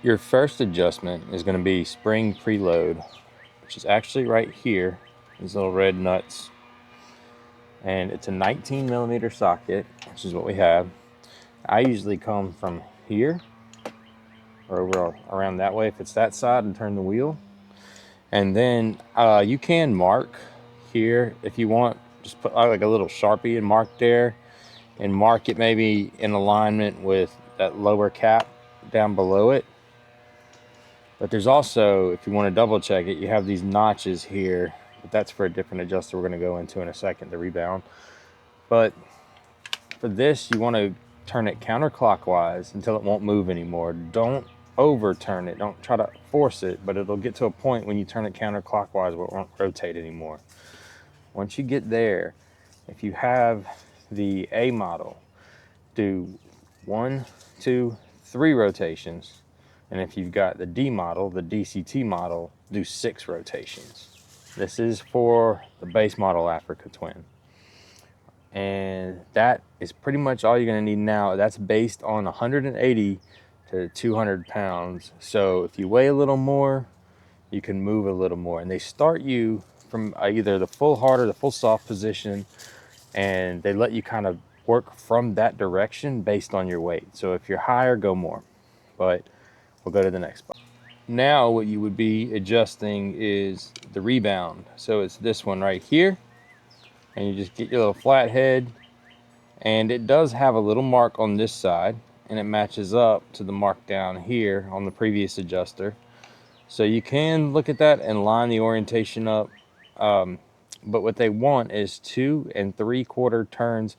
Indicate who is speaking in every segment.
Speaker 1: Your first adjustment is going to be spring preload, which is actually right here, these little red nuts. And it's a 19 millimeter socket, which is what we have. I usually come from here or over around that way if it's that side and turn the wheel. And then you can mark here if you want. Just put like a little Sharpie and mark there, and mark it maybe in alignment with that lower cap down below it. But there's also, if you want to double check it, you have these notches here, but that's for a different adjuster we're going to go into in a second, the rebound. But for this, you want to turn it counterclockwise until it won't move anymore. Don't overturn it. Don't try to force it, but it'll get to a point when you turn it counterclockwise where it won't rotate anymore. Once you get there, if you have the A model, do 1, 2, 3 rotations. And if you've got the D model, the DCT model, do 6 rotations. This is for the base model Africa Twin. And that is pretty much all you're going to need now. That's based on 180 to 200 pounds. So if you weigh a little more, you can move a little more. And they start you from either the full hard or the full soft position, and they let you kind of work from that direction based on your weight. So if you're higher, go more. But we'll go to the next spot. Now what you would be adjusting is the rebound. So it's this one right here. And you just get your little flat head. And it does have a little mark on this side. And it matches up to the mark down here on the previous adjuster. So you can look at that and line the orientation up. But what they want is 2 3/4 turns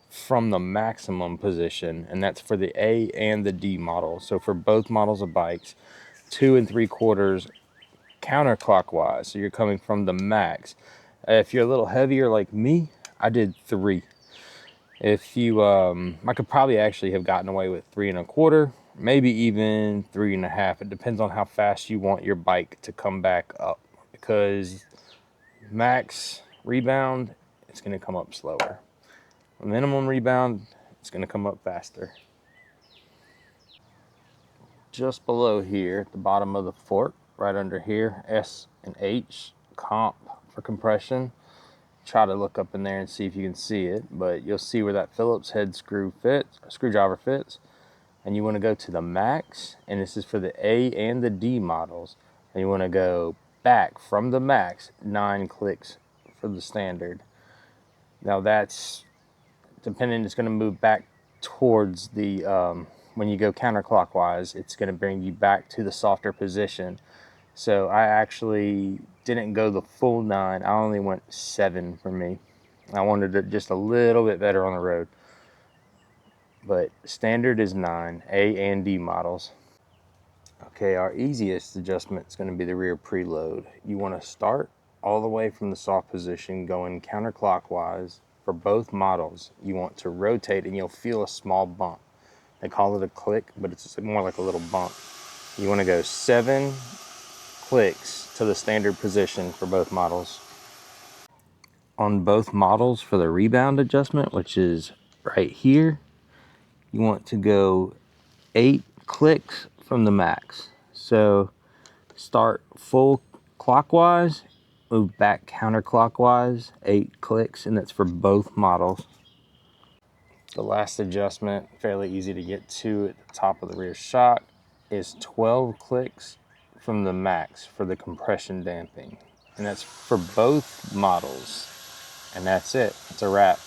Speaker 1: from the maximum position, and that's for the A and the D model. So for both models of bikes, 2 3/4 counterclockwise. So you're coming from the max. If you're a little heavier like me, I did 3. If you, I could probably actually have gotten away with 3 1/4, maybe even 3 1/2. It depends on how fast you want your bike to come back up, because max rebound, it's going to come up slower. Minimum rebound, it's going to come up faster. Just below here at the bottom of the fork, right under here, S and H, comp for compression. Try to look up in there and see if you can see it, but you'll see where that Phillips head screwdriver fits. And you want to go to the max, and this is for the A and the D models. And you want to go back from the max 9 clicks for the standard. Now that's depending, it's going to move back towards the when you go counterclockwise, it's going to bring you back to the softer position. So I actually didn't go the full 9. I only went 7 for me. I wanted it just a little bit better on the road. But standard is 9, A and D models. Okay, our easiest adjustment is going to be the rear preload. You want to start all the way from the soft position going counterclockwise. For both models, you want to rotate and you'll feel a small bump. They call it a click, but it's more like a little bump. You want to go 7 clicks to the standard position for both models. On both models for the rebound adjustment, which is right here, you want to go 8 clicks from the max. So start full clockwise, move back counterclockwise, 8 clicks, and that's for both models. The last adjustment, fairly easy to get to at the top of the rear shock, is 12 clicks from the max for the compression damping. And that's for both models. And that's it. It's a wrap.